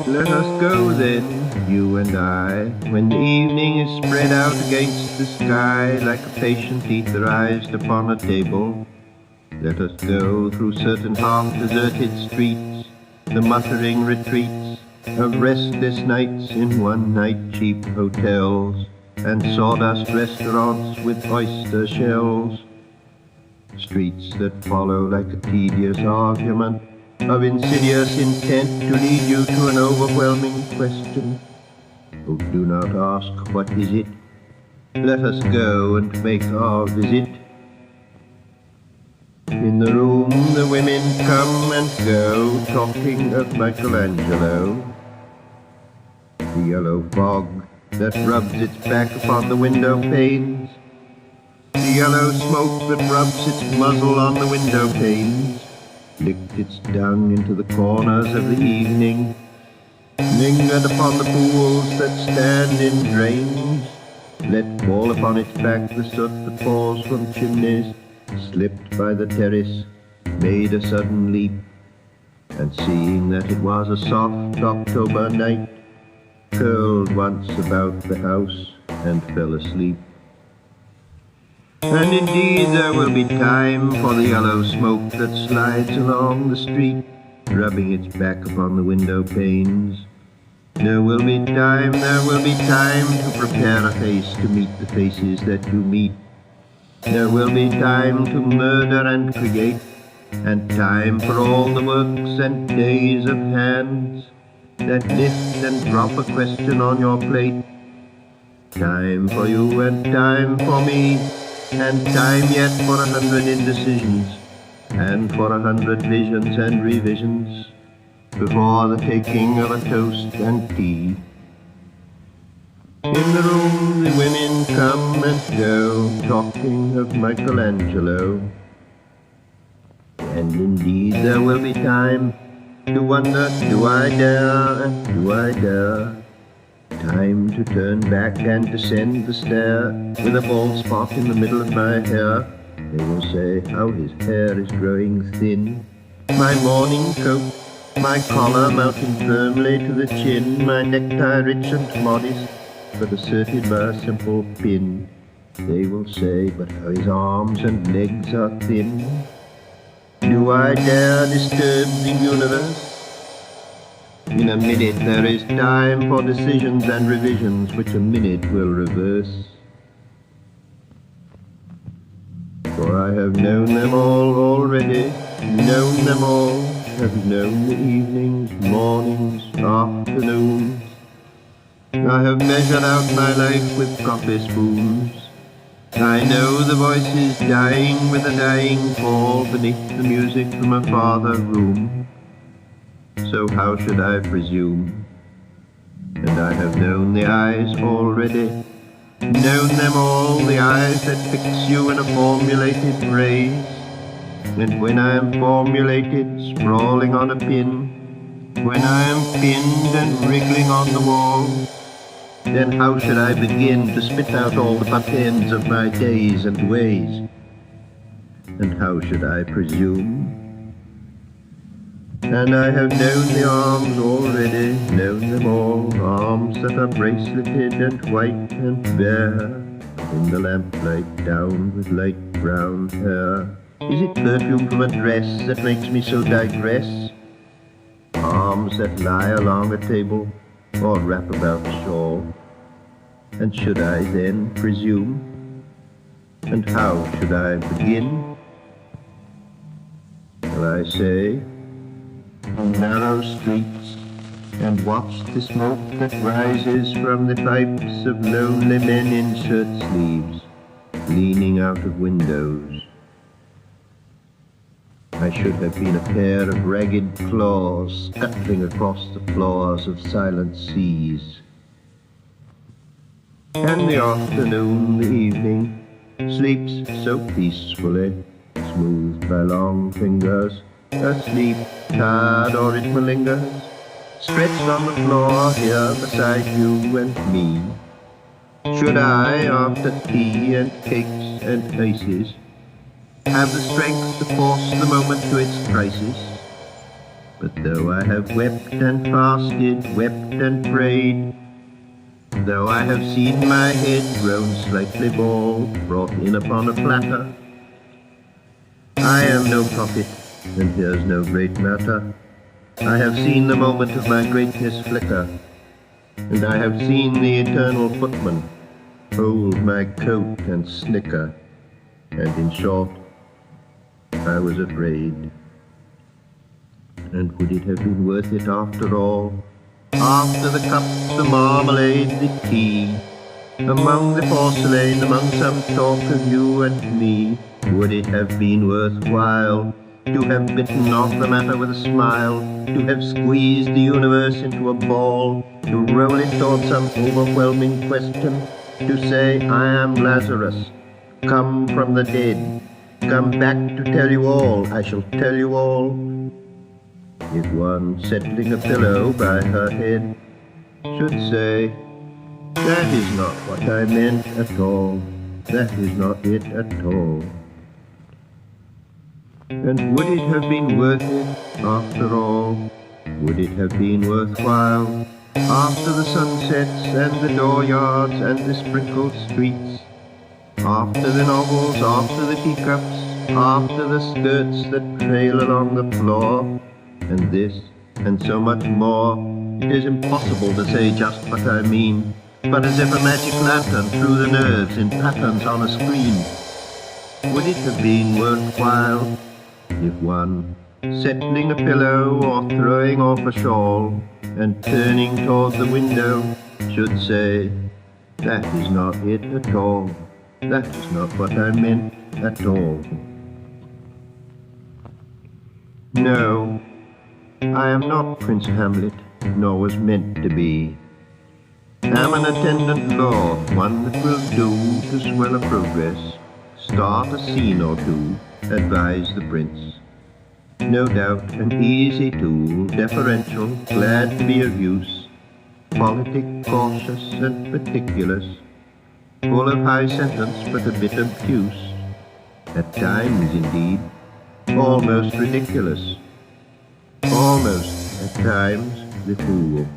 Let us go then, you and I, when the evening is spread out against the sky like a patient etherized upon a table. Let us go through certain half-deserted streets, the muttering retreats of restless nights in one-night cheap hotels and sawdust restaurants with oyster shells. Streets that follow like a tedious argument of insidious intent to lead you to an overwhelming question. Oh, do not ask, what is it? Let us go and make our visit. In the room the women come and go, talking of Michelangelo. The yellow fog that rubs its back upon the window panes, the yellow smoke that rubs its muzzle on the window panes, licked its dung into the corners of the evening, lingered upon the pools that stand in drains, let fall upon its back the soot that falls from chimneys, slipped by the terrace, made a sudden leap, and seeing that it was a soft October night, curled once about the house and fell asleep. And indeed there will be time for the yellow smoke that slides along the street, rubbing its back upon the window panes. There will be time to prepare a face to meet the faces that you meet. There will be time to murder and create, and time for all the works and days of hands that lift and drop a question on your plate. Time for you and time for me, and time yet for 100 indecisions, and for 100 visions and revisions, before the taking of a toast and tea. In the room the women come and go, talking of Michelangelo. And indeed there will be time to wonder, do I dare, and do I dare? Time to turn back and descend the stair with a bald spot in the middle of my hair. They will say how his hair is growing thin. My morning coat, my collar mounting firmly to the chin, my necktie rich and modest, but asserted by a simple pin. They will say, but how his arms and legs are thin. Do I dare disturb the universe? In a minute there is time for decisions and revisions which a minute will reverse. For I have known them all already, known them all, have known the evenings, mornings, afternoons. I have measured out my life with coffee spoons. I know the voices dying with a dying fall beneath the music from a farther room. So how should I presume? And I have known the eyes already, known them all, the eyes that fix you in a formulated phrase. And when I am formulated, sprawling on a pin, when I am pinned and wriggling on the wall, then how should I begin to spit out all the butt ends of my days and ways? And how should I presume? And I have known the arms already, known them all, arms that are braceleted and white and bare, in the lamplight down with light brown hair. Is it perfume from a dress that makes me so digress? Arms that lie along a table, or wrap about a shawl. And should I then presume? And how should I begin? Shall I say, narrow streets, and watch the smoke that rises from the pipes of lonely men in shirt sleeves, leaning out of windows. I should have been a pair of ragged claws scuttling across the floors of silent seas. And the afternoon, the evening, sleeps so peacefully, smoothed by long fingers, asleep, tired, or it malingers, stretched on the floor here beside you and me. Should I, after tea and cakes and ices, have the strength to force the moment to its crisis? But though I have wept and fasted, wept and prayed, though I have seen my head grown slightly bald, brought in upon a platter, I am no prophet, and here's no great matter. I have seen the moment of my greatness flicker, and I have seen the eternal footman hold my coat and snicker, and in short, I was afraid. And would it have been worth it after all? After the cups, the marmalade, the tea, among the porcelain, among some talk of you and me, would it have been worthwhile to have bitten off the matter with a smile, to have squeezed the universe into a ball, to roll it toward some overwhelming question, to say, I am Lazarus, come from the dead, come back to tell you all, I shall tell you all. If one settling a pillow by her head should say, that is not what I meant at all, that is not it at all. And would it have been worth it after all? Would it have been worthwhile after the sunsets and the dooryards and the sprinkled streets, after the novels, after the teacups, after the skirts that trail along the floor, and this and so much more? It is impossible to say just what I mean, but as if a magic lantern through the nerves in patterns on a screen. Would it have been worthwhile if one, settling a pillow or throwing off a shawl and turning toward the window, should say, that is not it at all, that is not what I meant at all? No, I am not Prince Hamlet, nor was meant to be. Am an attendant lord, one that will do to swell a progress, start a scene or two, advise the prince. No doubt an easy tool, deferential, glad to be of use, politic, cautious and meticulous, full of high sentence but a bit obtuse, at times indeed, almost ridiculous, almost at times the fool.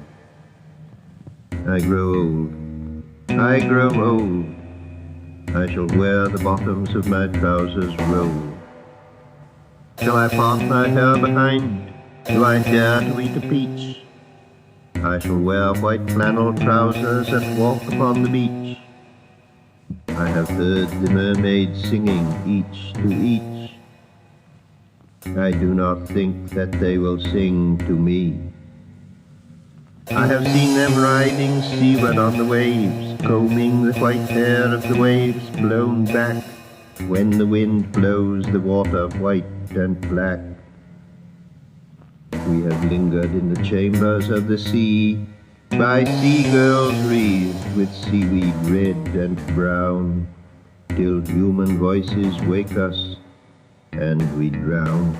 I grow old, I grow old, I shall wear the bottoms of my trousers rolled. Shall I part my hair behind? Do I dare to eat a peach? I shall wear white flannel trousers and walk upon the beach. I have heard the mermaids singing each to each. I do not think that they will sing to me. I have seen them riding seaward on the waves, combing the white hair of the waves blown back when the wind blows the water white and black. We have lingered in the chambers of the sea, by sea-girls wreathed with seaweed red and brown, till human voices wake us and we drown.